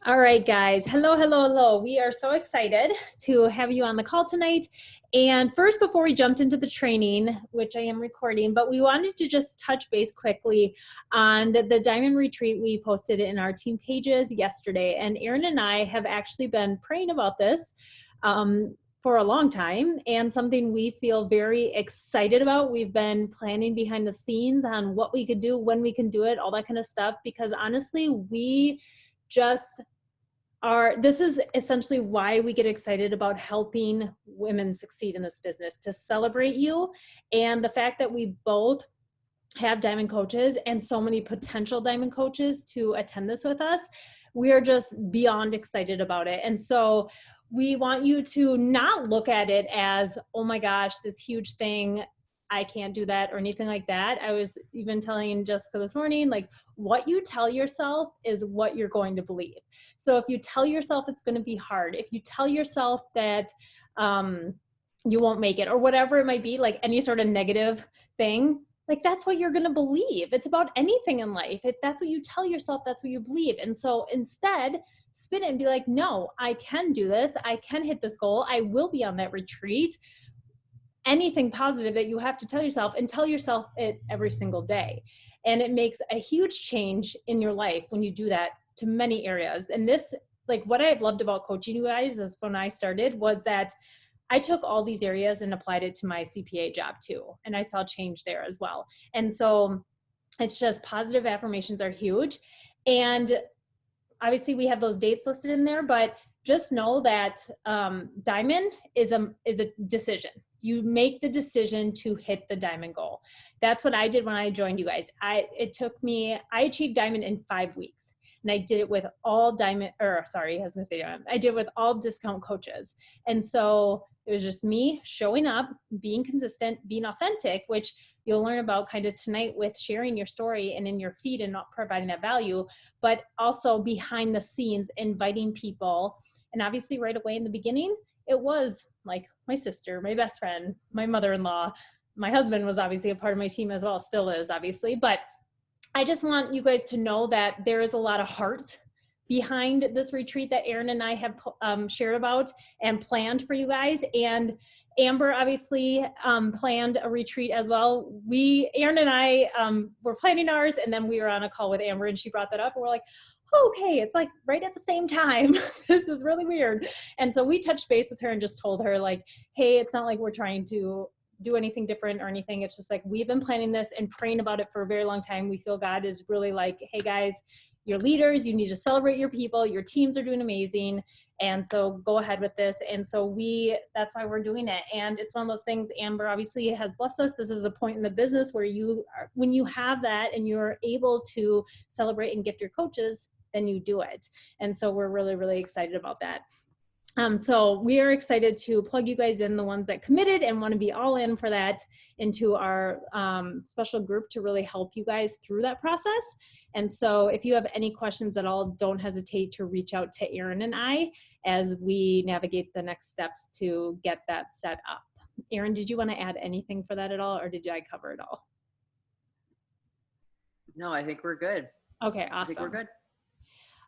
All right, guys. Hello, hello, hello. We are so excited to have you on the call tonight. And first, before we jumped into the training, which I am recording, but we wanted to just touch base quickly on the Diamond Retreat we posted in our team pages yesterday. And Erin and I have actually been praying about this for a long time, and something we feel very excited about. We've been planning behind the scenes on what we could do, when we can do it, all that kind of stuff, because honestly, we just this is essentially why we get excited about helping women succeed in this business, to celebrate you and the fact that we both have diamond coaches and so many potential diamond coaches to attend this with us. We are just beyond excited about it. And so we want you to not look at it as, oh my gosh, this huge thing, I can't do that, or anything like that. I was even telling Jessica this morning, like, what you tell yourself is what you're going to believe. So if you tell yourself it's going to be hard, if you tell yourself that you won't make it, or whatever it might be, like any sort of negative thing, like that's what you're going to believe. It's about anything in life. If that's what you tell yourself, that's what you believe. And so instead, spin it and be like, no, I can do this. I can hit this goal. I will be on that retreat. Anything positive that you have to tell yourself, and tell yourself it every single day. And it makes a huge change in your life when you do that, to many areas. And this, like, what I've loved about coaching you guys is when I started was that I took all these areas and applied it to my CPA job too. And I saw change there as well. And so it's just, positive affirmations are huge. And obviously we have those dates listed in there, but just know that diamond is a decision. You make the decision to hit the diamond goal. That's what I did when I joined you guys. I achieved diamond in 5 weeks. And I did it with all diamond, or sorry, I was gonna say diamond. I did it with all discount coaches. And so it was just me showing up, being consistent, being authentic, which you'll learn about kind of tonight with sharing your story and in your feed and not providing that value, but also behind the scenes, inviting people. And obviously right away in the beginning, it was like my sister, my best friend, my mother-in-law. My husband was obviously a part of my team as well, still is obviously, but I just want you guys to know that there is a lot of heart behind this retreat that Erin and I have shared about and planned for you guys. And Amber obviously planned a retreat as well. Erin and I were planning ours, and then we were on a call with Amber and she brought that up, and we're like, okay, it's like right at the same time. This is really weird. And so we touched base with her and just told her, like, hey, it's not like we're trying to do anything different or anything. It's just like, we've been planning this and praying about it for a very long time. We feel God is really like, hey guys, you're leaders, you need to celebrate your people, your teams are doing amazing, and so go ahead with this. And so that's why we're doing it. And it's one of those things, Amber obviously has blessed us. This is a point in the business where when you have that and you're able to celebrate and gift your coaches, then you do it. And so we're really, really excited about that. So we are excited to plug you guys in, the ones that committed and want to be all in for that, into our special group to really help you guys through that process. And so if you have any questions at all, don't hesitate to reach out to Erin and I as we navigate the next steps to get that set up. Erin, did you want to add anything for that at all, or did I cover it all? No, I think we're good. Okay, awesome. I think we're good.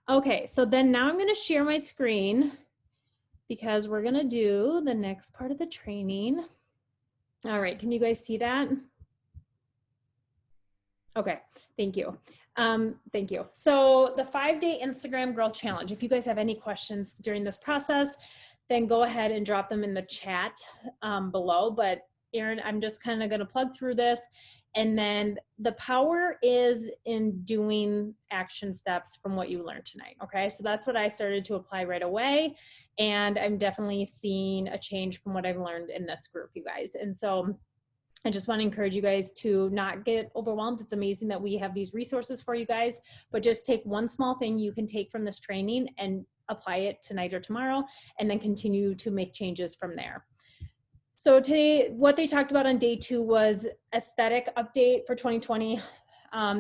Okay, so then now I'm going to share my screen, because we're going to do the next part of the training. All right, can you guys see that? Okay, thank you. Thank you. So the 5-day Instagram growth challenge, if you guys have any questions during this process, then go ahead and drop them in the chat below. But Erin, I'm just kind of going to plug through this. And then the power is in doing action steps from what you learned tonight. Okay, so that's what I started to apply right away. And I'm definitely seeing a change from what I've learned in this group, you guys. And so I just want to encourage you guys to not get overwhelmed. It's amazing that we have these resources for you guys, but just take one small thing you can take from this training and apply it tonight or tomorrow, and then continue to make changes from there. So today, what they talked about on day 2 was aesthetic update for 2020.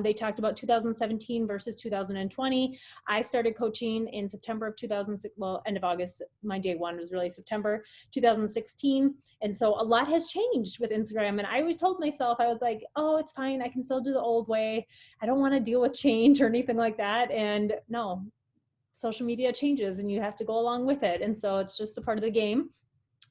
They talked about 2017 versus 2020. I started coaching in September of 2006, well, end of August. My day 1 was really September 2016. And so a lot has changed with Instagram. And I always told myself, I was like, oh, it's fine. I can still do the old way. I don't want to deal with change or anything like that. And no, social media changes and you have to go along with it. And so it's just a part of the game.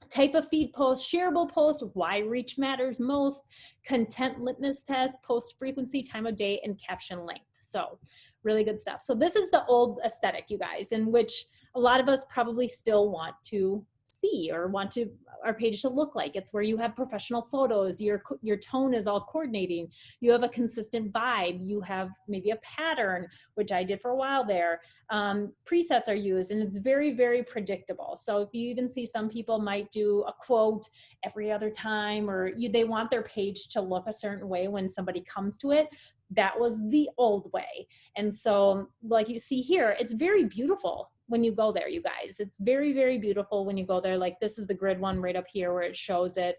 Type of feed post, shareable post, why reach matters most, content litmus test, post frequency, time of day, and caption length. So really good stuff. So this is the old aesthetic, you guys, in which a lot of us probably still want to see or want to our page to look like. It's where you have professional photos, your tone is all coordinating, you have a consistent vibe, you have maybe a pattern, which I did for a while there. Presets are used, and it's very, very predictable. So if you even see some people might do a quote every other time, or they want their page to look a certain way when somebody comes to it. That was the old way. And so like you see here, it's very beautiful when you go there, you guys. It's very, very beautiful when you go there. Like this is the grid one right up here where it shows it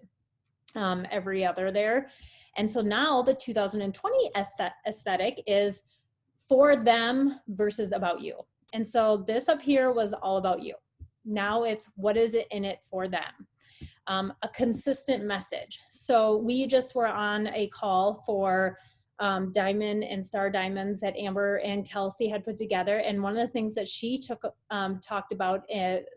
every other there. And so now the 2020 aesthetic is for them versus about you. And so this up here was all about you. Now it's what is it in it for them? A consistent message. So we just were on a call for Diamond and Star Diamonds that Amber and Kelsey had put together. And one of the things that she talked about,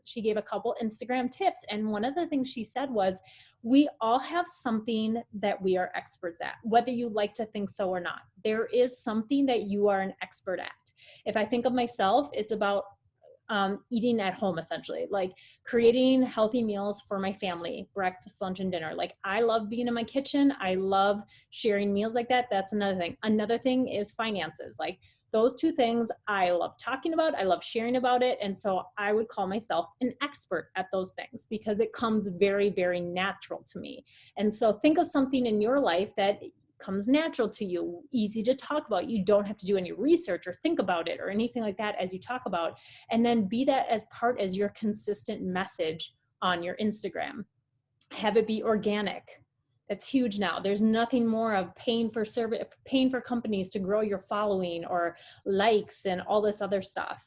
she gave a couple Instagram tips. And one of the things she said was, we all have something that we are experts at, whether you like to think so or not. There is something that you are an expert at. If I think of myself, it's about eating at home, essentially, like creating healthy meals for my family, breakfast, lunch, and dinner. Like I love being in my kitchen. I love sharing meals like that. That's another thing. Another thing is finances. Like those two things I love talking about. I love sharing about it. And so I would call myself an expert at those things because it comes very, very natural to me. And so think of something in your life that comes natural to you, easy to talk about. You don't have to do any research or think about it or anything like that as you talk about, and then be that as part as your consistent message on your Instagram. Have it be organic. That's huge now. There's nothing more of paying for companies to grow your following or likes and all this other stuff.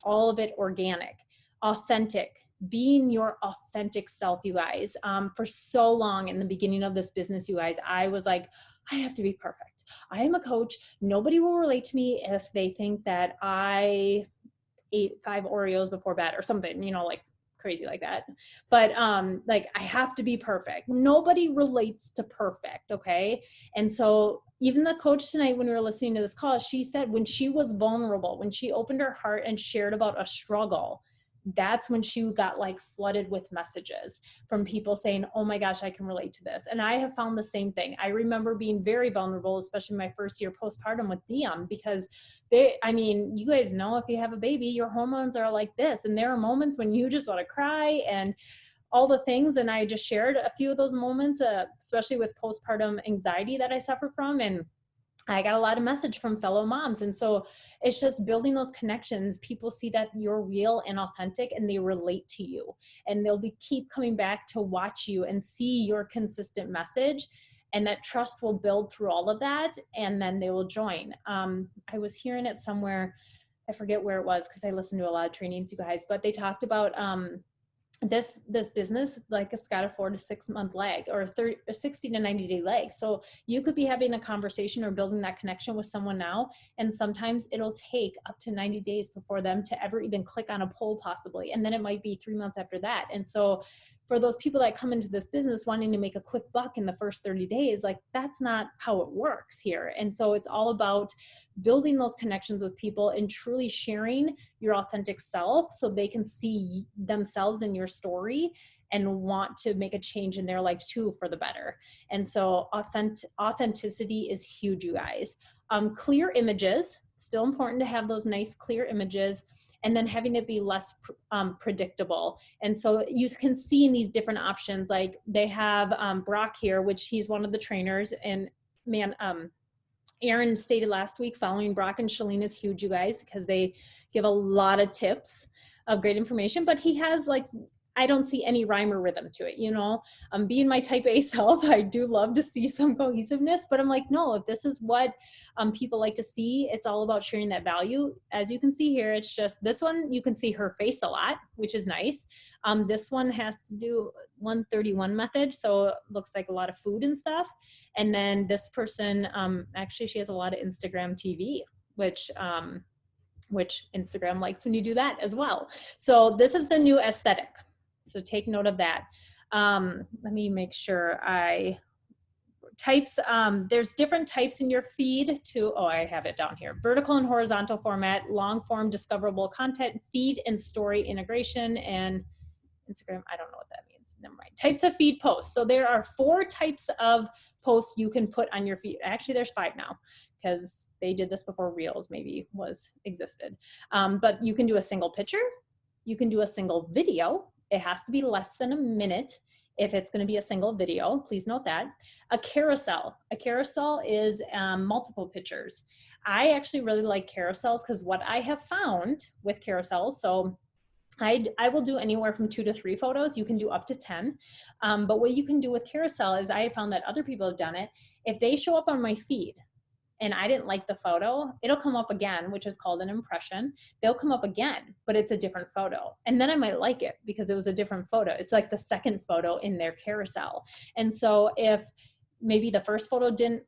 All of it organic, authentic. Being your authentic self, you guys. For so long in the beginning of this business, you guys, I was like, I have to be perfect. I am a coach. Nobody will relate to me if they think that I ate 5 Oreos before bed or something, like crazy like that. But like I have to be perfect. Nobody relates to perfect, okay? And so even the coach tonight, when we were listening to this call, she said when she was vulnerable, when she opened her heart and shared about a struggle, that's when she got like flooded with messages from people saying, oh my gosh, I can relate to this. And I have found the same thing. I remember being very vulnerable, especially my first year postpartum with Dion, because you guys know, if you have a baby, your hormones are like this. And there are moments when you just want to cry and all the things. And I just shared a few of those moments, especially with postpartum anxiety that I suffer from. And I got a lot of message from fellow moms. And so it's just building those connections. People see that you're real and authentic and they relate to you, and they'll keep coming back to watch you and see your consistent message. And that trust will build through all of that. And then they will join. I was hearing it somewhere. I forget where it was, because I listened to a lot of trainings, you guys, but they talked about, this business, like it's got a 4 to 6 month lag, or 60 to 90 day lag. So you could be having a conversation or building that connection with someone now, and sometimes it'll take up to 90 days before them to ever even click on a poll possibly. And then it might be 3 months after that. And so for those people that come into this business wanting to make a quick buck in the first 30 days, like that's not how it works here. And so it's all about building those connections with people and truly sharing your authentic self so they can see themselves in your story and want to make a change in their life too for the better. And so authenticity is huge, you guys. Clear images, still important to have those nice clear images, and then having it be less predictable. And so you can see in these different options, like they have Brock here, which he's one of the trainers, and man, Aaron stated last week, following Brock and Shalene is huge, you guys, because they give a lot of tips of great information, but he has like, I don't see any rhyme or rhythm to it, being my type A self, I do love to see some cohesiveness, but I'm like, no, if this is what people like to see, it's all about sharing that value. As you can see here, it's just this one, you can see her face a lot, which is nice. This one has to do 131 method. So it looks like a lot of food and stuff. And then this person, actually, she has a lot of Instagram TV, which which Instagram likes when you do that as well. So this is the new aesthetic. So take note of that. Let me make sure there's different types in your feed to, I have it down here. Vertical and horizontal format, long form discoverable content, feed and story integration, and Instagram, I don't know what that means. Never mind. Types of feed posts. So there are 4 types of posts you can put on your feed. Actually, there's 5 now because they did this before Reels maybe existed. But you can do a single picture. You can do a single video. It has to be less than a minute if it's going to be a single video. Please note that. A carousel. A carousel is multiple pictures. I actually really like carousels because what I have found with carousels, so I will do anywhere from 2 to 3 photos. You can do up to 10. But what you can do with carousel is I have found that other people have done it. If they show up on my feed and I didn't like the photo, it'll come up again, which is called an impression. They'll come up again, but it's a different photo. And then I might like it because it was a different photo. It's like the second photo in their carousel. And so if maybe the first photo didn't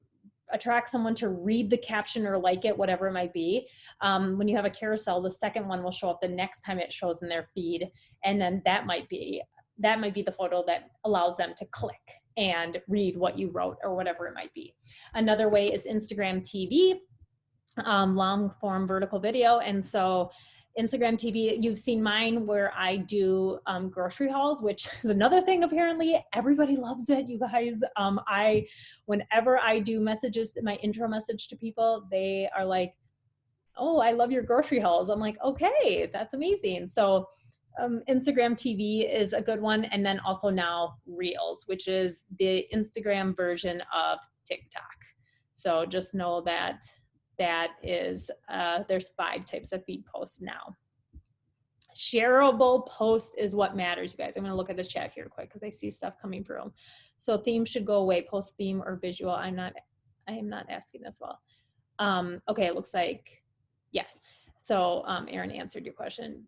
attract someone to read the caption or like it, whatever it might be. When you have a carousel, the second one will show up the next time it shows in their feed. And then that might be the photo that allows them to click and read what you wrote or whatever it might be. Another way is Instagram TV, long form vertical video. And so Instagram TV, you've seen mine where I do grocery hauls, which is another thing. Apparently everybody loves it, you guys. Whenever I do messages, my intro message to people, they are like, oh, I love your grocery hauls. I'm like, okay, that's amazing. So Instagram TV is a good one. And then also now Reels, which is the Instagram version of TikTok. So just know that is, there's 5 types of feed posts now. Shareable post is what matters, you guys. I'm gonna look at the chat here quick because I see stuff coming through. So theme should go away, post theme or visual. I am not asking this well. Okay, it looks like, yeah. So Erin answered your question.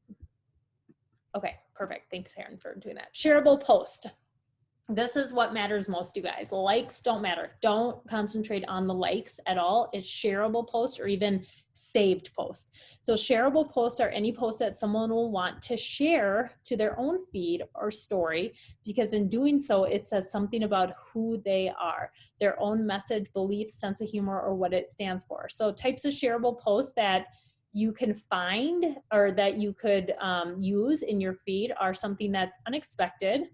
Okay, perfect. Thanks, Erin, for doing that. Shareable post. This is what matters most, you guys. Likes don't matter. Don't concentrate on the likes at all. It's shareable posts or even saved posts. So shareable posts are any post that someone will want to share to their own feed or story, because in doing so, it says something about who they are, their own message, beliefs, sense of humor, or what it stands for. So types of shareable posts that you can find or that you could use in your feed are something that's unexpected.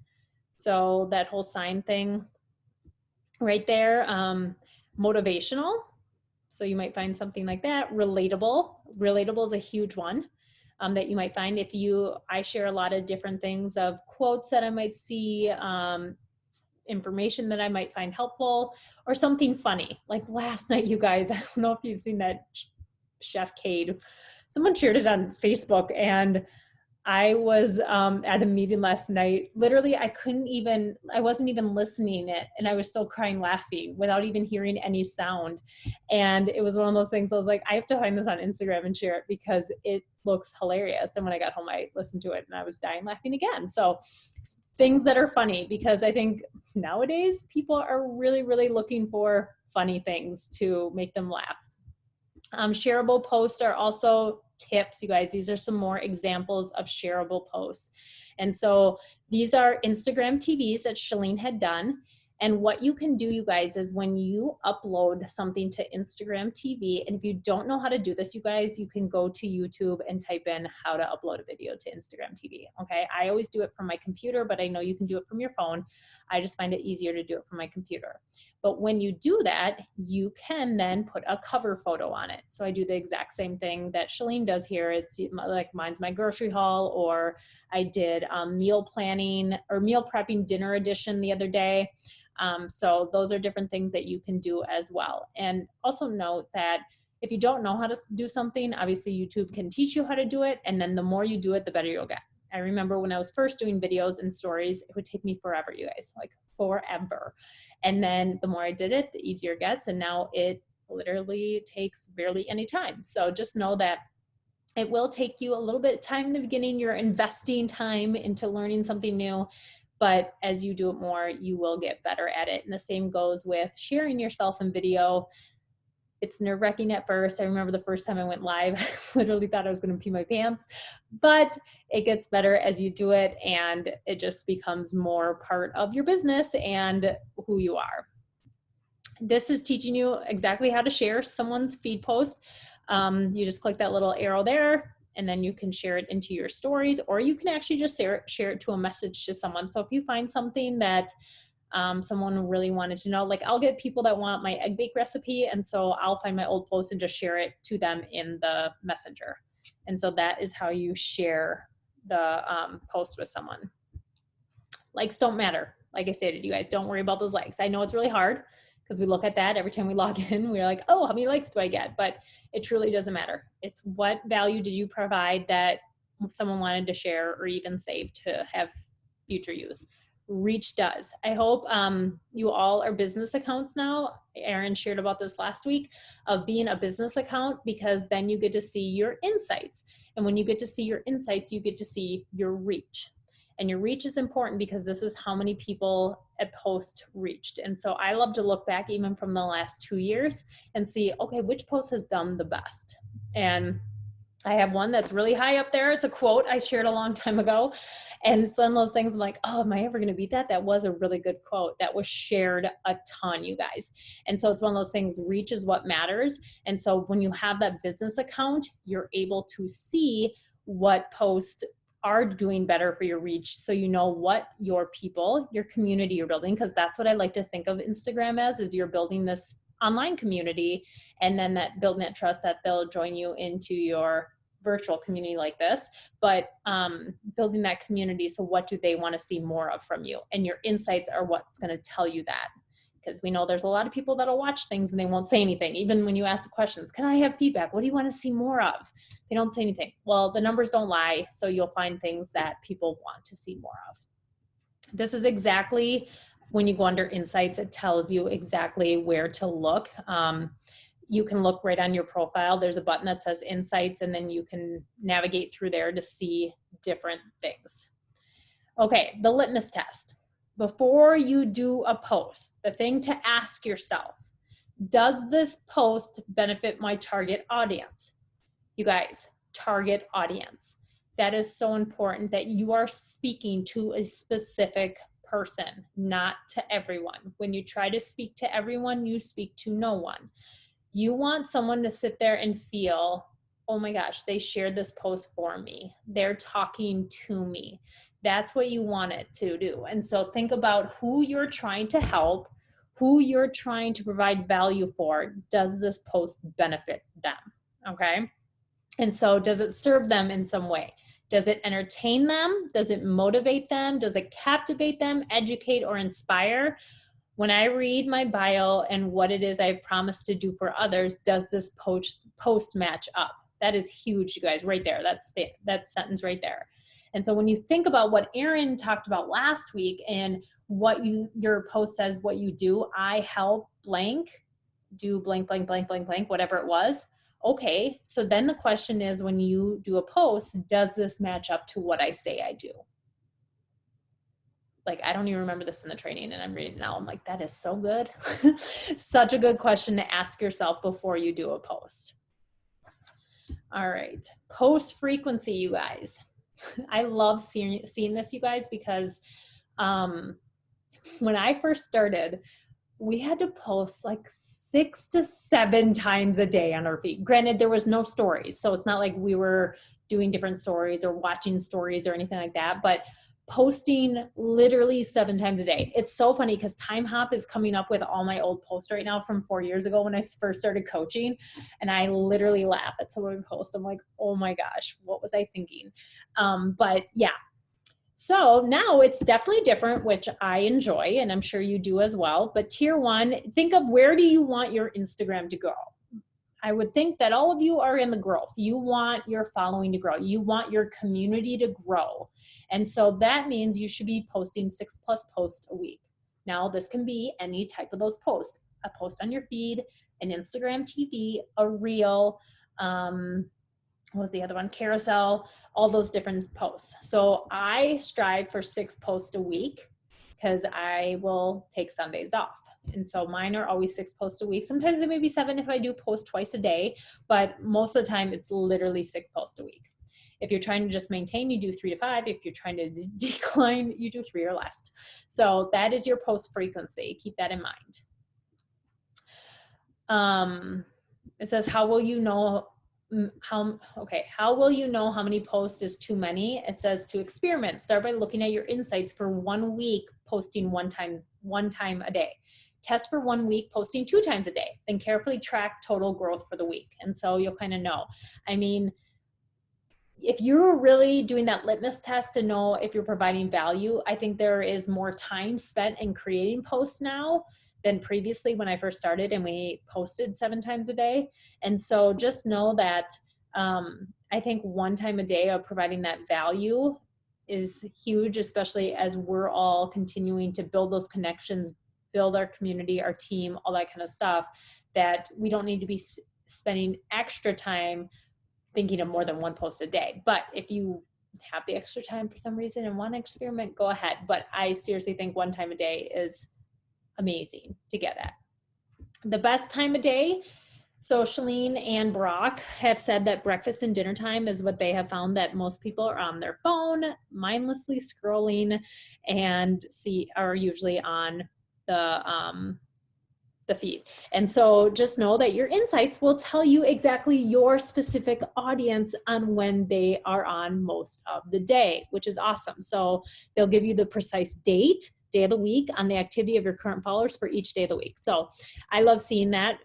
So that whole sign thing right there, motivational. So you might find something like that. Relatable. Relatable is a huge one that you might find. I share a lot of different things of quotes that I might see, information that I might find helpful, or something funny. Like last night, you guys, I don't know if you've seen that Chef Cade. Someone shared it on Facebook, and I was at a meeting last night. Literally, I wasn't even listening it, and I was still crying laughing without even hearing any sound. And it was one of those things I was like, I have to find this on Instagram and share it because it looks hilarious. And when I got home, I listened to it and I was dying laughing again. So things that are funny, because I think nowadays people are really, really looking for funny things to make them laugh. Shareable posts are also tips, you guys. These are some more examples of shareable posts. And so these are Instagram TVs that Shalene had done. And what you can do, you guys, is when you upload something to Instagram TV, and if you don't know how to do this, you guys, you can go to YouTube and type in how to upload a video to Instagram TV, okay? I always do it from my computer, but I know you can do it from your phone. I just find it easier to do it from my computer. But when you do that, you can then put a cover photo on it. So I do the exact same thing that Shalene does here. It's like mine's my grocery haul, or I did meal planning or meal prepping dinner edition the other day. So those are different things that you can do as well. And also note that if you don't know how to do something, obviously YouTube can teach you how to do it. And then the more you do it, the better you'll get. I remember when I was first doing videos and stories, it would take me forever, you guys, like forever. And then the more I did it, the easier it gets. And now it literally takes barely any time. So just know that it will take you a little bit of time in the beginning. You're investing time into learning something new. But as you do it more, you will get better at it. And the same goes with sharing yourself in video. It's nerve-wracking at first. I remember the first time I went live, I literally thought I was going to pee my pants, but it gets better as you do it, and it just becomes more part of your business and who you are. This is teaching you exactly how to share someone's feed post. You just click that little arrow there, and then you can share it into your stories, or you can actually just share it to a message to someone. So if you find something that someone really wanted to know, like I'll get people that want my egg bake recipe, and so I'll find my old post and just share it to them in the messenger. And so that is how you share the post with someone. Likes don't matter. Like I stated, you guys, don't worry about those likes. I know it's really hard because we look at that every time we log in. We're like, oh, how many likes do I get? But it truly doesn't matter. It's what value did you provide that someone wanted to share or even save to have future use. Reach does. I hope you all are business accounts now. Erin shared about this last week of being a business account, because then you get to see your insights. And when you get to see your insights, you get to see your reach. And your reach is important because this is how many people a post reached. And so I love to look back even from the last 2 years and see, okay, which post has done the best? And I have one that's really high up there. It's a quote I shared a long time ago. And it's one of those things I'm like, oh, am I ever going to beat that? That was a really good quote that was shared a ton, you guys. And so it's one of those things, reach is what matters. And so when you have that business account, you're able to see what posts are doing better for your reach, so you know what your people, your community you're building, because that's what I like to think of Instagram as, is you're building this online community, and then that building that trust that they'll join you into your virtual community like this, but building that community. So what do they want to see more of from you? And your insights are what's going to tell you that, because we know there's a lot of people that'll watch things and they won't say anything. Even when you ask the questions, can I have feedback? What do you want to see more of? They don't say anything. Well, the numbers don't lie, so you'll find things that people want to see more of. This is exactly, when you go under insights, it tells you exactly where to look. You can look right on your profile. There's a button that says insights, and then you can navigate through there to see different things. Okay, the litmus test. Before you do a post, the thing to ask yourself, does this post benefit my target audience? You guys, target audience. That is so important, that you are speaking to a specific person, not to everyone. When you try to speak to everyone, you speak to no one. You want someone to sit there and feel, oh my gosh, they shared this post for me. They're talking to me. That's what you want it to do. And so think about who you're trying to help, who you're trying to provide value for. Does this post benefit them? Okay. And so does it serve them in some way? Does it entertain them? Does it motivate them? Does it captivate them, educate, or inspire? When I read my bio and what it is I promised to do for others, does this post match up? That is huge, you guys, right there. That sentence right there. And so when you think about what Erin talked about last week and what your post says, what you do, I help blank, do blank, blank, blank, blank, blank, whatever it was. Okay, so then the question is, when you do a post, does this match up to what I say I do? Like, I don't even remember this in the training, and I'm reading it now. I'm like, that is so good. Such a good question to ask yourself before you do a post. All right, post frequency, you guys. I love seeing this, you guys, because when I first started, we had to post like 6 to 7 times a day on our feed. Granted, there was no stories, so it's not like we were doing different stories or watching stories or anything like that, but posting literally 7 times a day. It's so funny because Time Hop is coming up with all my old posts right now from 4 years ago when I first started coaching, and I literally laugh at some of my posts. I'm like, oh my gosh, what was I thinking? But yeah. So now it's definitely different, which I enjoy, and I'm sure you do as well. But tier 1, think of, where do you want your Instagram to go? I would think that all of you are in the growth. You want your following to grow. You want your community to grow. And so that means you should be posting 6+ posts a week. Now, this can be any type of those posts: a post on your feed, an Instagram TV, a reel, what was the other one? Carousel, all those different posts. So I strive for 6 posts a week because I will take Sundays off. And so mine are always 6 posts a week. Sometimes it may be 7 if I do post twice a day, but most of the time it's literally 6 posts a week. If you're trying to just maintain, you do 3 to 5. If you're trying to decline, you do 3 or less. So that is your post frequency. Keep that in mind. It says, how will you know how will you know how many posts is too many? It says to experiment. Start by looking at your insights for 1 week, posting one time a day. Test for 1 week, posting 2 times a day. Then carefully track total growth for the week. And so you'll kind of know. I mean, if you're really doing that litmus test to know if you're providing value, I think there is more time spent in creating posts now than previously when I first started and we posted 7 times a day. And so just know that I think 1 time a day of providing that value is huge, especially as we're all continuing to build those connections, build our community, our team, all that kind of stuff, that we don't need to be spending extra time thinking of more than 1 post a day. But if you have the extra time for some reason and want to experiment, go ahead. But I seriously think 1 time a day is amazing to get at. The best time of day, so Chalene and Brock have said that breakfast and dinner time is what they have found, that most people are on their phone, mindlessly scrolling, and are usually on the feed. And so just know that your insights will tell you exactly your specific audience on when they are on most of the day, which is awesome. So they'll give you the precise day of the week on the activity of your current followers for each day of the week. So I love seeing that.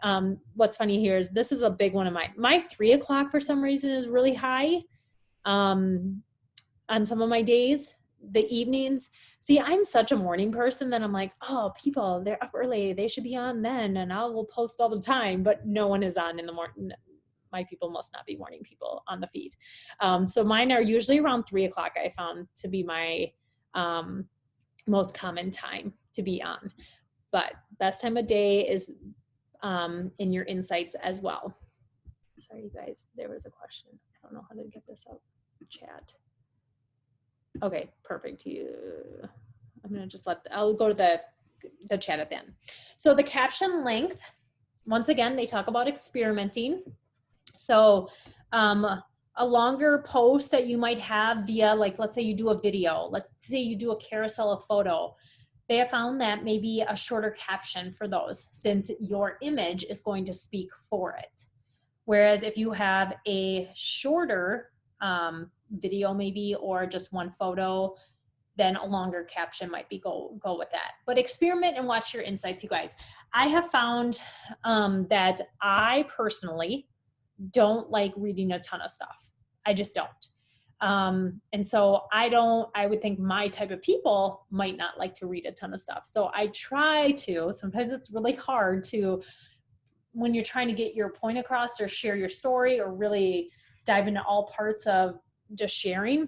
What's funny here is this is a big one of mine. My 3 o'clock for some reason is really high on some of my days. The evenings, see, I'm such a morning person that I'm like, oh, people, they're up early, they should be on then, and I will post all the time, but no one is on in the morning. My people must not be morning people on the feed. So mine are usually around 3 o'clock. I found to be my most common time to be on, but best time of day is in your insights as well. Sorry, you guys, there was a question. I don't know how to get this up. Chat. Okay, perfect. I'm gonna just I'll go to the chat at the end. So the caption length, once again, they talk about experimenting. So a longer post that you might have via, like, let's say you do a video, let's say you do a carousel of photo, they have found that maybe a shorter caption for those, since your image is going to speak for it. Whereas if you have a shorter video maybe, or just 1 photo, then a longer caption might be go with that. But experiment and watch your insights, you guys. I have found that I personally don't like reading a ton of stuff. I just don't. And so I would think my type of people might not like to read a ton of stuff. So I try to, sometimes it's really hard to, when you're trying to get your point across or share your story or really dive into all parts of just sharing,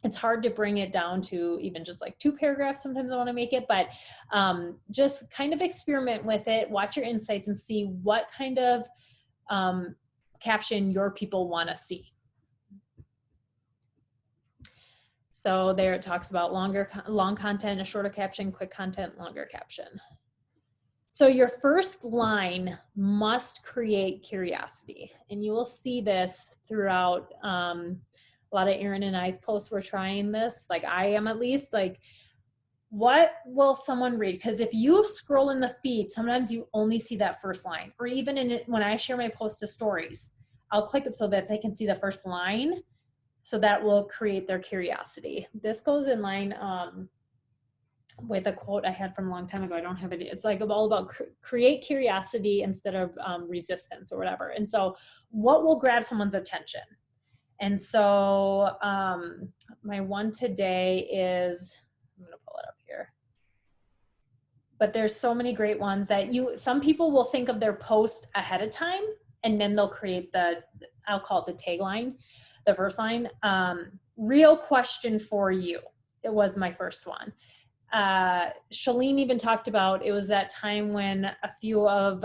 it's hard to bring it down to even just like 2 paragraphs. Sometimes I want to make it, but just kind of experiment with it, watch your insights and see what kind of caption your people want to see. So there it talks about long content, a shorter caption, quick content, longer caption. So your first line must create curiosity, and you will see this throughout a lot of Erin and I's posts. We're trying this, like I am at least, like, what will someone read? Because if you scroll in the feed, sometimes you only see that first line, or even when I share my posts to stories, I'll click it so that they can see the first line. So that will create their curiosity. This goes in line with a quote I had from a long time ago. I don't have it. It's like all about create curiosity instead of resistance or whatever. And so what will grab someone's attention? And so my one today is, I'm gonna pull it up here, but there's so many great ones that some people will think of their post ahead of time, and then they'll create I'll call it the tagline, the first line. Real question for you. It was my first one. Chalene even talked about, it was that time when a few of,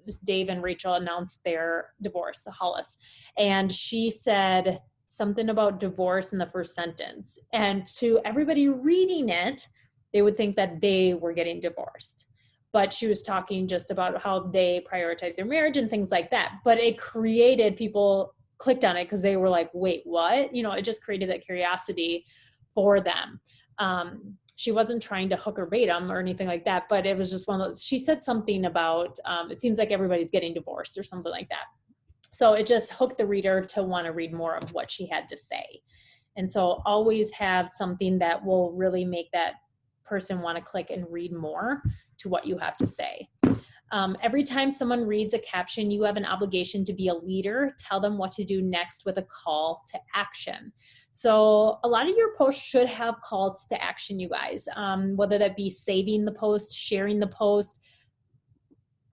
just Dave and Rachel announced their divorce, the Hollis. And she said something about divorce in the first sentence. And to everybody reading it, they would think that they were getting divorced. but she was talking just about how they prioritize their marriage and things like that. But it created, people clicked on it because they were like, wait, what? You know, it just created that curiosity for them. She wasn't trying to hook or bait them or anything like that, but it was just one of those, she said something about, it seems like everybody's getting divorced or something like that. So it just hooked the reader to want to read more of what she had to say. And so always have something that will really make that person want to click and read more to what you have to say. Every time someone reads a caption, you have an obligation to be a leader. Tell them what to do next with a call to action. So a lot of your posts should have calls to action, you guys, whether that be saving the post, sharing the post,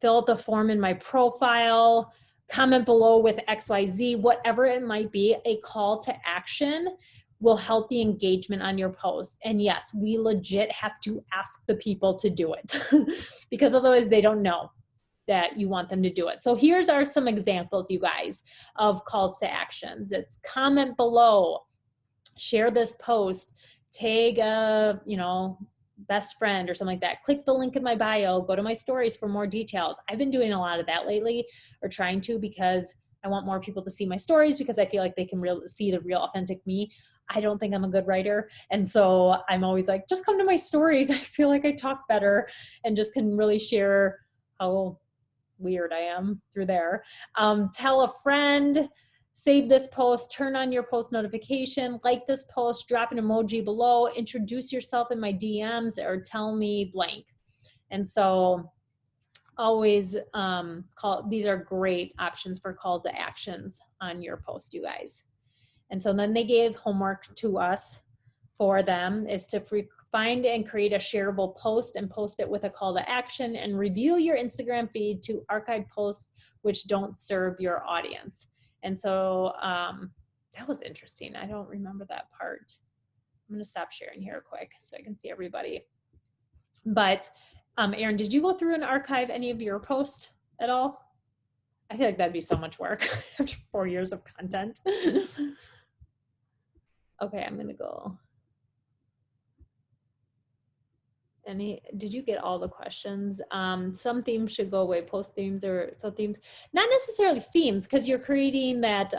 fill out the form in my profile, comment below with XYZ, whatever it might be. A call to action will help the engagement on your post. And yes, we legit have to ask the people to do it because otherwise they don't know that you want them to do it. So here's some examples, you guys, of calls to actions. It's comment below, share this post, tag a, best friend or something like that. Click the link in my bio, go to my stories for more details. I've been doing a lot of that lately, or trying to, because I want more people to see my stories, because I feel like they can see the real authentic me. I don't think I'm a good writer. And so I'm always like, just come to my stories. I feel like I talk better and just can really share how weird I am through there. Tell a friend, save this post, turn on your post notification, like this post, drop an emoji below, introduce yourself in my DMs, or tell me blank. And so always these are great options for call to actions on your post, you guys. And so then they gave homework to us for them, is to find and create a shareable post and post it with a call to action, and review your Instagram feed to archive posts which don't serve your audience. And so that was interesting. I don't remember that part. I'm going to stop sharing here quick so I can see everybody. But Erin, did you go through and archive any of your posts at all? I feel like that'd be so much work after 4 years of content. Okay, I'm going to go. Did you get all the questions? Some themes should go away, post themes, or so themes, not necessarily themes, because you're creating that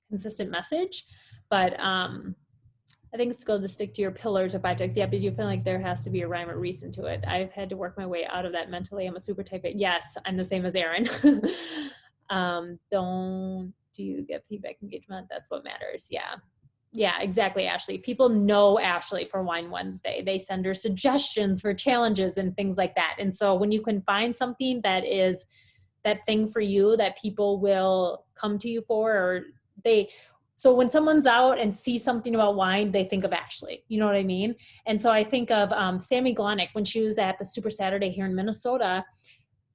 consistent message, but I think it's good to stick to your pillars of 5 types. Yeah, but you feel like there has to be a rhyme or reason to it. I've had to work my way out of that mentally. I'm a super type A. Yes, I'm the same as Erin. Do you get feedback engagement? That's what matters. Yeah. Yeah, exactly, Ashley. People know Ashley for Wine Wednesday. They send her suggestions for challenges and things like that. And so when you can find something that is that thing for you that people will come to you for, or so when someone's out and sees something about wine, they think of Ashley. You know what I mean? And so I think of Sammy Glonick when she was at the Super Saturday here in Minnesota,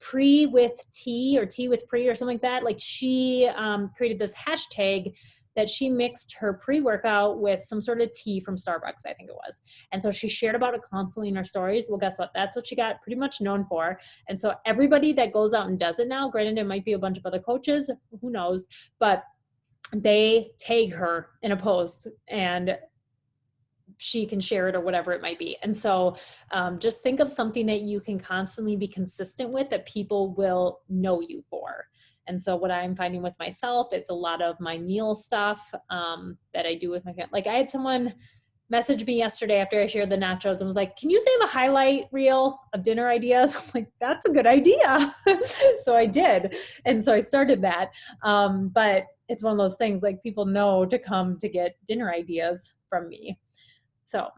pre with tea or tea with pre or something like that. Like she created this hashtag that she mixed her pre-workout with some sort of tea from Starbucks, I think it was. And so she shared about it constantly in her stories. Well, guess what? That's what she got pretty much known for. And so everybody that goes out and does it now, granted, it might be a bunch of other coaches, who knows, but they tag her in a post and she can share it or whatever it might be. And so just think of something that you can constantly be consistent with that people will know you for. And so what I'm finding with myself, it's a lot of my meal stuff that I do with my family. Like I had someone message me yesterday after I shared the nachos and was like, can you save a highlight reel of dinner ideas? I'm like, that's a good idea. So I did. And so I started that. But it's one of those things, like people know to come to get dinner ideas from me. So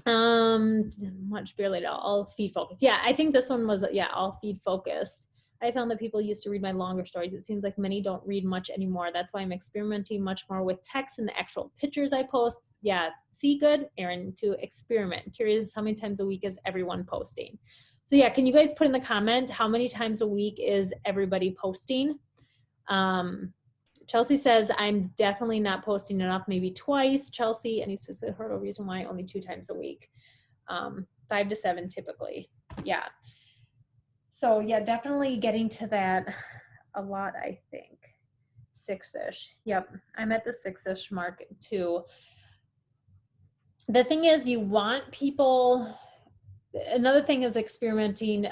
much barely at all feed focused. Yeah, I think this one was, all feed focused. I found that people used to read my longer stories. It seems like many don't read much anymore. That's why I'm experimenting much more with text and the actual pictures I post. Yeah, see, good, Erin, to experiment. Curious how many times a week is everyone posting? So yeah, can you guys put in the comment how many times a week is everybody posting? Chelsea says, I'm definitely not posting enough, maybe twice. Chelsea, any specific hurdle reason why? Only 2 times a week. 5 to 7 typically. Yeah. So yeah, definitely getting to that a lot, I think. 6-ish. Yep. I'm at the 6-ish mark too. The thing is, you want people another thing is experimenting,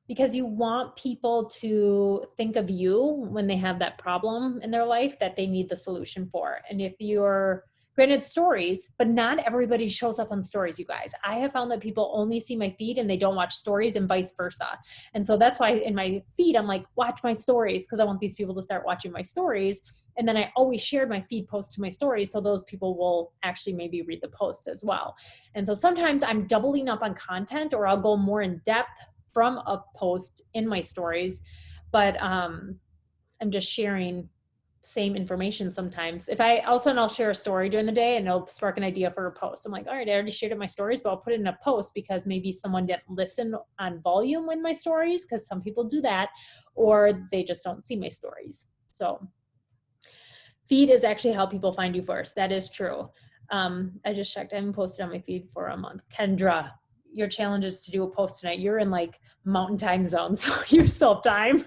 because you want people to think of you when they have that problem in their life that they need the solution for. And if you're, granted, stories, but not everybody shows up on stories, you guys. I have found that people only see my feed and they don't watch stories, and vice versa. And so that's why in my feed, I'm like, watch my stories, because I want these people to start watching my stories. And then I always shared my feed post to my stories, so those people will actually maybe read the post as well. And so sometimes I'm doubling up on content, or I'll go more in depth from a post in my stories, but I'm just sharing same information sometimes. If I all of a sudden I'll share a story during the day and it'll spark an idea for a post. I'm like, all right, I already shared it in my stories, but I'll put it in a post because maybe someone didn't listen on volume in my stories, because some people do that, or they just don't see my stories. So feed is actually how people find you first. That is true. I just checked. I haven't posted on my feed for a month. Kendra, your challenge is to do a post tonight. You're in like mountain time zone, so you still have time.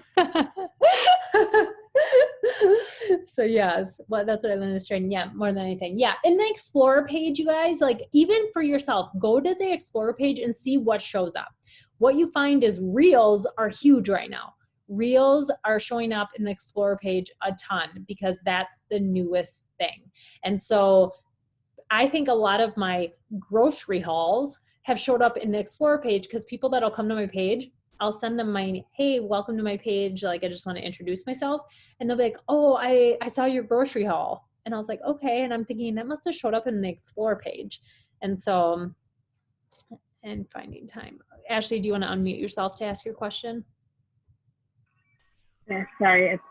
So yes, well, that's what I learned in this training. Yeah, more than anything. Yeah, in the Explorer page, you guys, like even for yourself, go to the Explorer page and see what shows up. What you find is Reels are huge right now. Reels are showing up in the Explorer page a ton because that's the newest thing. And so I think a lot of my grocery hauls have showed up in the Explorer page, because people that'll come to my page, I'll send them my, hey, welcome to my page. Like, I just want to introduce myself. And they'll be like, oh, I saw your grocery haul. And I was like, okay. And I'm thinking that must have showed up in the Explorer page. And so, and finding time. Ashley, do you want to unmute yourself to ask your question? Yeah, sorry, it's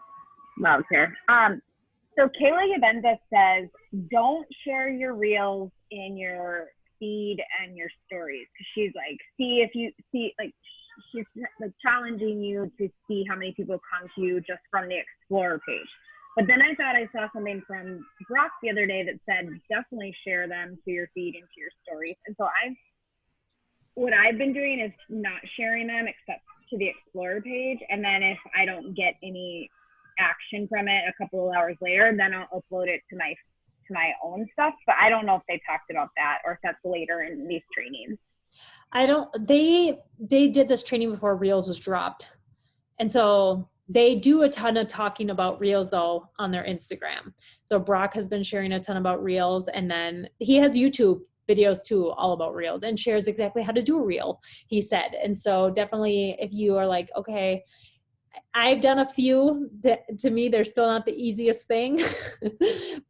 loud here. So Kayla Yabenza says, don't share your reels in your feed and your stories, because she's like, see if you see, like, she's like challenging you to see how many people come to you just from the Explorer page. But then I thought I saw something from Brock the other day that said, definitely share them to your feed and to your stories. And so what I've been doing is not sharing them except to the Explorer page. And then if I don't get any action from it a couple of hours later, then I'll upload it to my own stuff. But I don't know if they talked about that or if that's later in these trainings. They did this training before Reels was dropped. And so they do a ton of talking about Reels though on their Instagram. So Brock has been sharing a ton about Reels, and then he has YouTube videos too, all about Reels, and shares exactly how to do a Reel, he said. And so definitely if you are like, okay, I've done a few that to me, they're still not the easiest thing,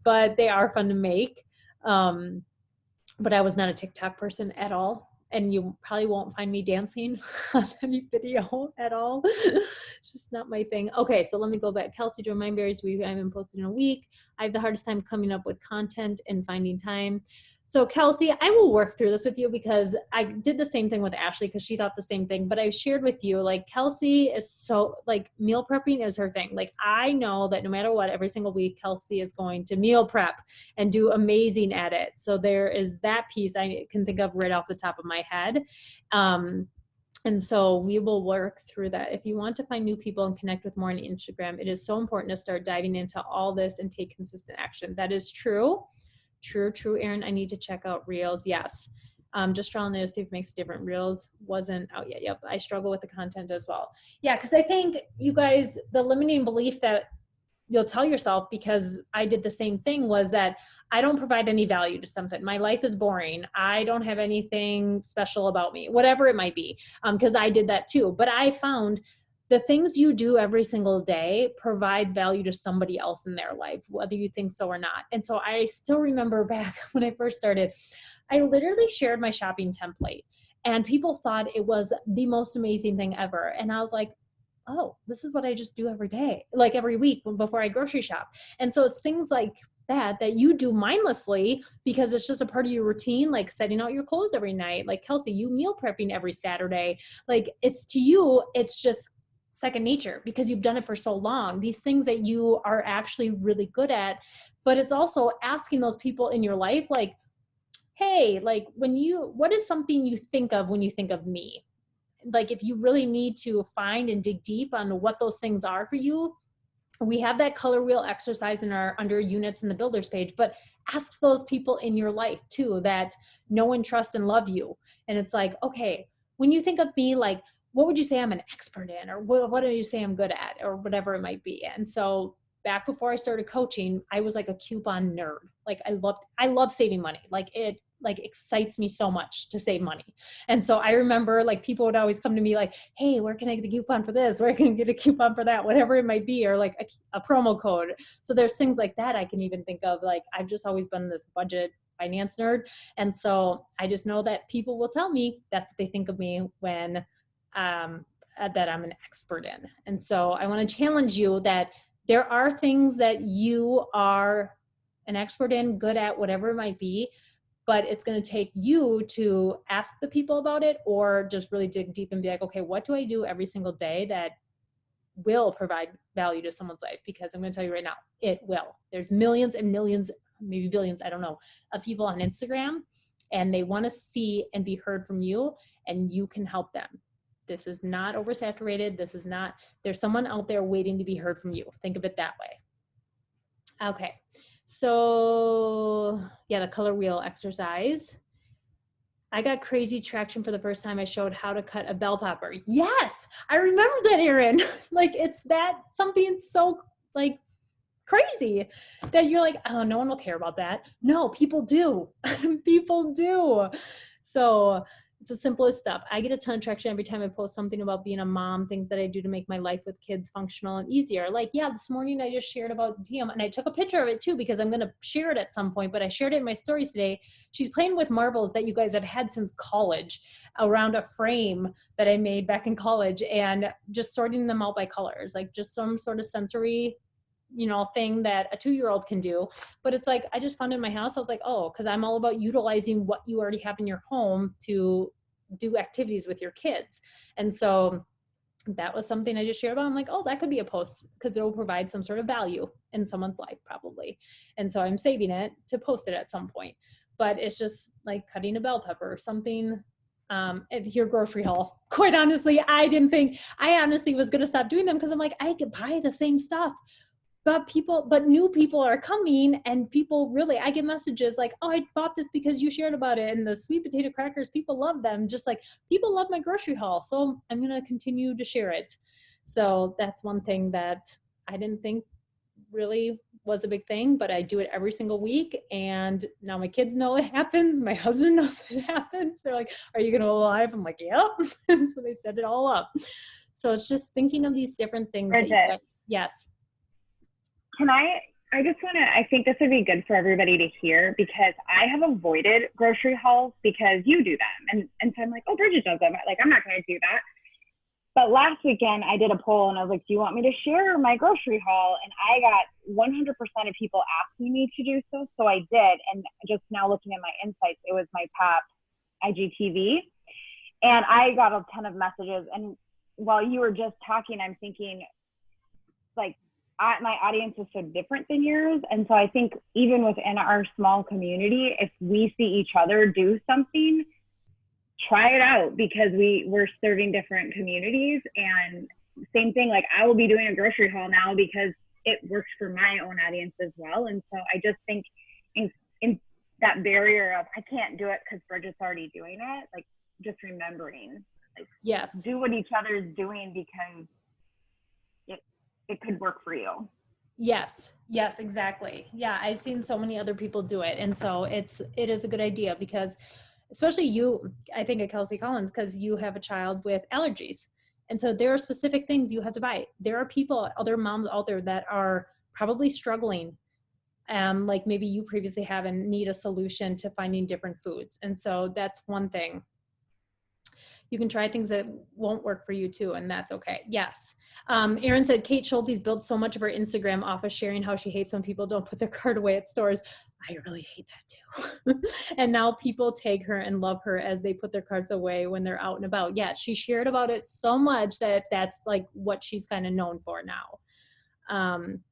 but they are fun to make. But I was not a TikTok person at all. And you probably won't find me dancing on any video at all. It's just not my thing. Okay, so let me go back. Kelsey, to remind berries, I haven't posted in a week. I have the hardest time coming up with content and finding time. So Kelsey, I will work through this with you, because I did the same thing with Ashley because she thought the same thing. But I shared with you, like, Kelsey is so, like, meal prepping is her thing. Like, I know that no matter what, every single week, Kelsey is going to meal prep and do amazing at it. So there is that piece I can think of right off the top of my head. And so we will work through that. If you want to find new people and connect with more on Instagram, it is so important to start diving into all this and take consistent action. That is true. True, Erin. I need to check out Reels. Yes. Just trying to see if it makes a difference. Reels wasn't out yet. Yep. I struggle with the content as well. Yeah. Cause I think you guys, the limiting belief that you'll tell yourself, because I did the same thing, was that I don't provide any value to something. My life is boring. I don't have anything special about me, whatever it might be. Cause I did that too. But I found the things you do every single day provides value to somebody else in their life, whether you think so or not. And so I still remember back when I first started, I literally shared my shopping template, and people thought it was the most amazing thing ever. And I was like, oh, this is what I just do every day, like every week before I grocery shop. And so it's things like that you do mindlessly because it's just a part of your routine, like setting out your clothes every night. Like Kelsey, you meal prepping every Saturday. Like, it's to you, it's just second nature because you've done it for so long. These things that you are actually really good at. But it's also asking those people in your life, like, hey, like, what is something you think of when you think of me? Like, if you really need to find and dig deep on what those things are for you, we have that color wheel exercise in our under units in the builders page, but ask those people in your life too that know and trust and love you. And it's like, okay, when you think of me, like, what would you say I'm an expert in, or what do you say I'm good at, or whatever it might be. And so back before I started coaching, I was like a coupon nerd. Like I love saving money. Like it like excites me so much to save money. And so I remember like people would always come to me like, hey, where can I get a coupon for this? Where can I get a coupon for that? Whatever it might be, or like a promo code. So there's things like that I can even think of. Like I've just always been this budget finance nerd. And so I just know that people will tell me that's what they think of me when that I'm an expert in. And so I want to challenge you that there are things that you are an expert in, good at, whatever it might be, but it's going to take you to ask the people about it, or just really dig deep and be like, okay, what do I do every single day that will provide value to someone's life? Because I'm going to tell you right now, it will. There's millions and millions, maybe billions, I don't know, of people on Instagram, and they want to see and be heard from you, and you can help them. This is not oversaturated. This is not, there's someone out there waiting to be heard from you. Think of it that way. Okay. So yeah, the color wheel exercise. I got crazy traction for the first time I showed how to cut a bell pepper. Yes, I remember that, Erin. Like it's that something so like crazy that you're like, oh, no one will care about that. No, people do. People do. So it's the simplest stuff. I get a ton of traction every time I post something about being a mom, things that I do to make my life with kids functional and easier. Like, yeah, this morning I just shared about Diem, and I took a picture of it too, because I'm going to share it at some point, but I shared it in my stories today. She's playing with marbles that you guys have had since college around a frame that I made back in college, and just sorting them out by colors, like just some sort of sensory thing that a 2-year-old can do. But it's like, I just found it in my house. I was like, oh, because I'm all about utilizing what you already have in your home to do activities with your kids. And so that was something I just shared about. I'm like, oh, that could be a post, because it will provide some sort of value in someone's life probably. And so I'm saving it to post it at some point. But it's just like cutting a bell pepper or something at your grocery haul. Quite honestly, I honestly was going to stop doing them, because I'm like, I could buy the same stuff. But new people are coming, and people really, I get messages like, oh, I bought this because you shared about it. And the sweet potato crackers, people love them. Just like people love my grocery haul. So I'm going to continue to share it. So that's one thing that I didn't think really was a big thing, but I do it every single week. And now my kids know it happens. My husband knows it happens. They're like, are you going to go live? I'm like, yep. So they set it all up. So it's just thinking of these different things. Bridget, yes. I just want to, I think this would be good for everybody to hear, because I have avoided grocery hauls because you do them. And so I'm like, oh, Bridget does them. Like, I'm not going to do that. But last weekend I did a poll and I was like, do you want me to share my grocery haul? And I got 100% of people asking me to do so. So I did. And just now looking at my insights, it was my top IGTV. And I got a ton of messages. And while you were just talking, I'm thinking like, my audience is so different than yours. And so I think even within our small community, if we see each other do something, try it out, because we're serving different communities. And same thing, like I will be doing a grocery haul now because it works for my own audience as well. And so I just think in that barrier of I can't do it because Bridget's already doing it, like just remembering, like, yes, do what each other is doing, because it could work for you. Yes, exactly. Yeah, I've seen so many other people do it. And so it is a good idea, because especially you, I think of Kelsey Collins, because you have a child with allergies. And so there are specific things you have to buy. There are people, other moms out there that are probably struggling, like maybe you previously have, and need a solution to finding different foods. And so that's one thing. You can try things that won't work for you too, and that's okay. Yes. Erin said, Kate Schulte's built so much of her Instagram off of sharing how she hates when people don't put their card away at stores. I really hate that too. And now people tag her and love her as they put their cards away when they're out and about. Yeah, she shared about it so much that that's like what she's kind of known for now.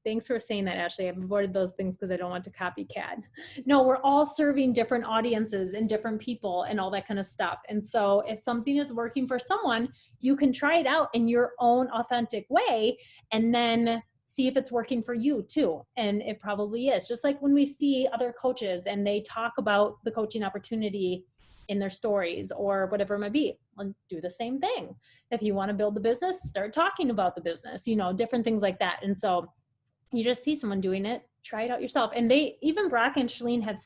Thanks for saying that, Ashley. I've avoided those things because I don't want to copycat. No, we're all serving different audiences and different people and all that kind of stuff. And so if something is working for someone, you can try it out in your own authentic way and then see if it's working for you too. And it probably is. Just like when we see other coaches and they talk about the coaching opportunity in their stories or whatever it might be, and do the same thing. If you want to build the business, start talking about the business, different things like that. And so you just see someone doing it, try it out yourself. And they, even Brock and Shalene have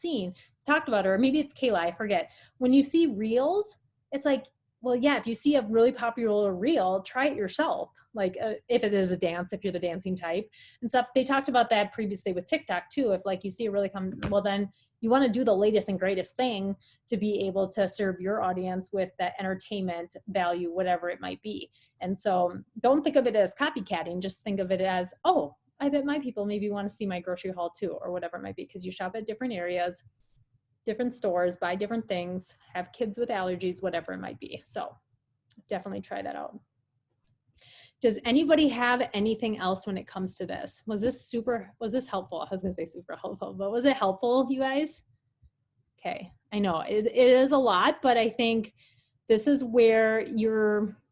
talked about it, or maybe it's Kayla, I forget. When you see reels, it's like, well, yeah, if you see a really popular reel, try it yourself. Like if it is a dance, if you're the dancing type and stuff. They talked about that previously with TikTok too. If like you see a really well, then you want to do the latest and greatest thing to be able to serve your audience with that entertainment value, whatever it might be. And so don't think of it as copycatting. Just think of it as, oh, I bet my people maybe want to see my grocery haul too, or whatever it might be, because you shop at different areas, different stores, buy different things, have kids with allergies, whatever it might be. So definitely try that out. Does anybody have anything else when it comes to this? Was this helpful? I was going to say super helpful, but was it helpful, you guys? Okay. I know it is a lot, but I think this is where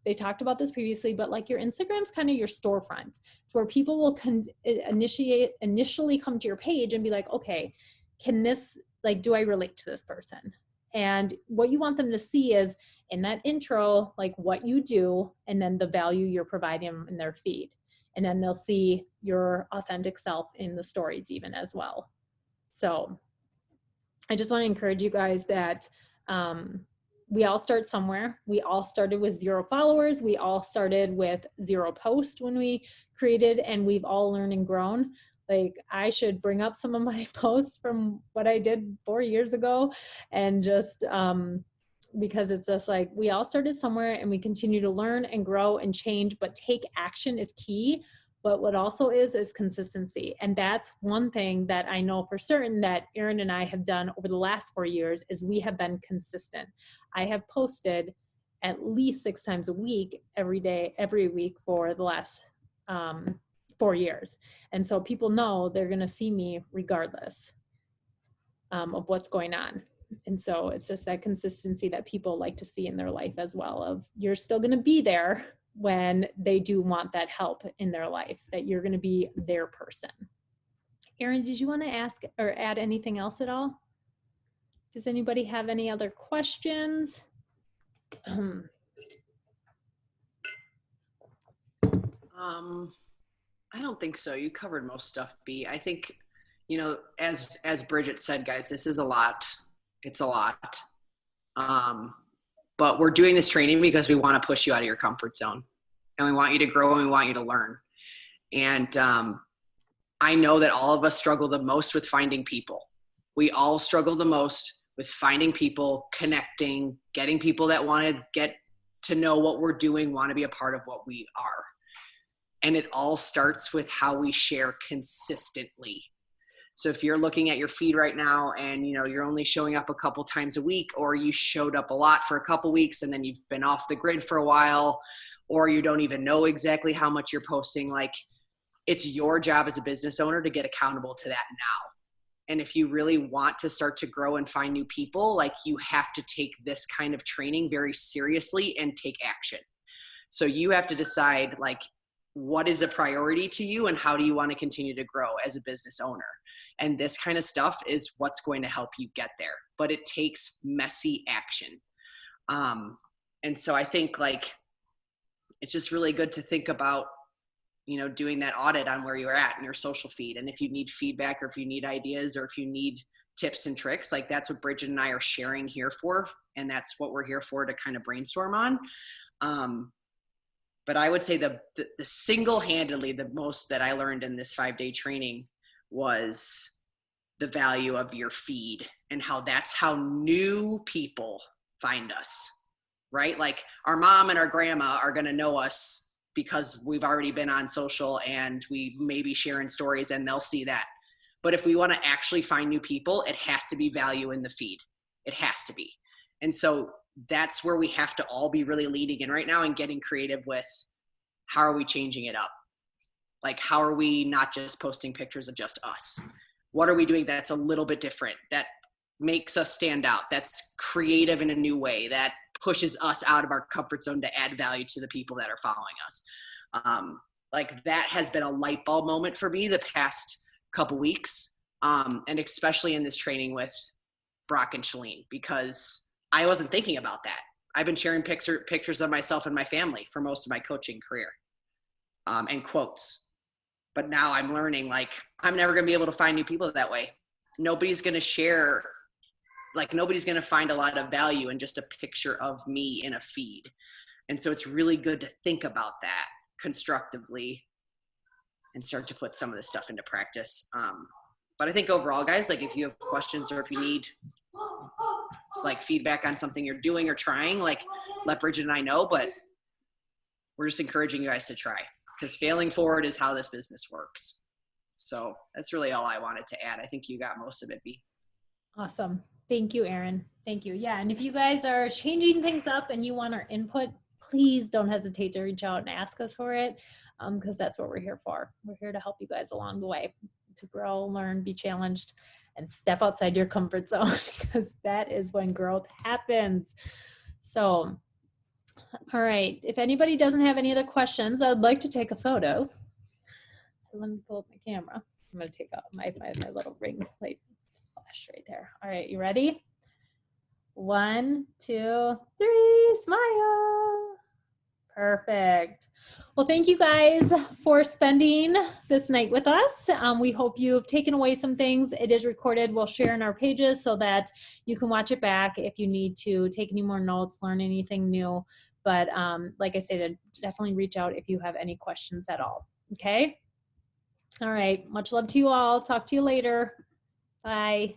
they talked about this previously, but like your Instagram's kind of your storefront. It's where people will initially come to your page and be like, okay, do I relate to this person? And what you want them to see is in that intro, like what you do, and then the value you're providing in their feed. And then they'll see your authentic self in the stories even as well. So I just want to encourage you guys that we all start somewhere. We all started with 0 followers. We all started with 0 posts when we created, and we've all learned and grown. Like I should bring up some of my posts from what I did 4 years ago, and just because it's just like we all started somewhere and we continue to learn and grow and change, but take action is key. But what also is consistency. And that's one thing that I know for certain that Erin and I have done over the last 4 years is we have been consistent. I have posted at least 6 times a week, every day, every week for the last 4 years. And so people know they're going to see me regardless of what's going on. And so it's just that consistency that people like to see in their life as well, of you're still going to be there when they do want that help in their life, that you're going to be their person. Erin, did you want to ask or add anything else at all? Does anybody have any other questions? I don't think so. You covered most stuff, B. I think, as Bridget said, guys, this is a lot. It's a lot. But we're doing this training because we want to push you out of your comfort zone, and we want you to grow and we want you to learn. And I know that all of us struggle the most with finding people. We all struggle the most with finding people, connecting, getting people that want to get to know what we're doing, want to be a part of what we are. And it all starts with how we share consistently. So if you're looking at your feed right now and you're only showing up a couple times a week, or you showed up a lot for a couple weeks and then you've been off the grid for a while, or you don't even know exactly how much you're posting, like it's your job as a business owner to get accountable to that now. And if you really want to start to grow and find new people, like you have to take this kind of training very seriously and take action. So you have to decide like what is a priority to you and how do you want to continue to grow as a business owner. And this kind of stuff is what's going to help you get there, but it takes messy action. And so I think like, it's just really good to think about, doing that audit on where you're at in your social feed. And if you need feedback, or if you need ideas, or if you need tips and tricks, like that's what Bridget and I are sharing here for. And that's what we're here for, to kind of brainstorm on. But I would say the single-handedly the most that I learned in this 5-day training was the value of your feed, and how that's how new people find us, right? Like our mom and our grandma are going to know us because we've already been on social and we may be sharing stories and they'll see that. But if we want to actually find new people, it has to be value in the feed. It has to be. And so that's where we have to all be really leading in right now and getting creative with how are we changing it up? Like, how are we not just posting pictures of just us? What are we doing that's a little bit different, that makes us stand out, that's creative in a new way, that pushes us out of our comfort zone to add value to the people that are following us? Like that has been a light bulb moment for me the past couple weeks. And especially in this training with Brock and Shalene, because I wasn't thinking about that. I've been sharing pictures of myself and my family for most of my coaching career, and quotes. But now I'm learning, like, I'm never going to be able to find new people that way. Nobody's going to share, like, nobody's going to find a lot of value in just a picture of me in a feed. And so it's really good to think about that constructively and start to put some of this stuff into practice. But I think overall, guys, like, if you have questions or if you need like feedback on something you're doing or trying, like, let Bridget and I know, but we're just encouraging you guys to try, because failing forward is how this business works. So that's really all I wanted to add. I think you got most of it, B. Awesome. Thank you, Erin. Thank you. Yeah. And if you guys are changing things up and you want our input, please don't hesitate to reach out and ask us for it, because that's what we're here for. We're here to help you guys along the way to grow, learn, be challenged, and step outside your comfort zone, because that is when growth happens. So, all right. If anybody doesn't have any other questions, I'd like to take a photo. So let me pull up my camera. I'm going to take out my little ring light flash right there. All right. You ready? 1, 2, 3, smile. Perfect. Well, thank you guys for spending this night with us. We hope you've taken away some things. It is recorded. We'll share in our pages so that you can watch it back if you need to take any more notes, learn anything new. But like I said, definitely reach out if you have any questions at all. Okay? All right. Much love to you all. Talk to you later. Bye.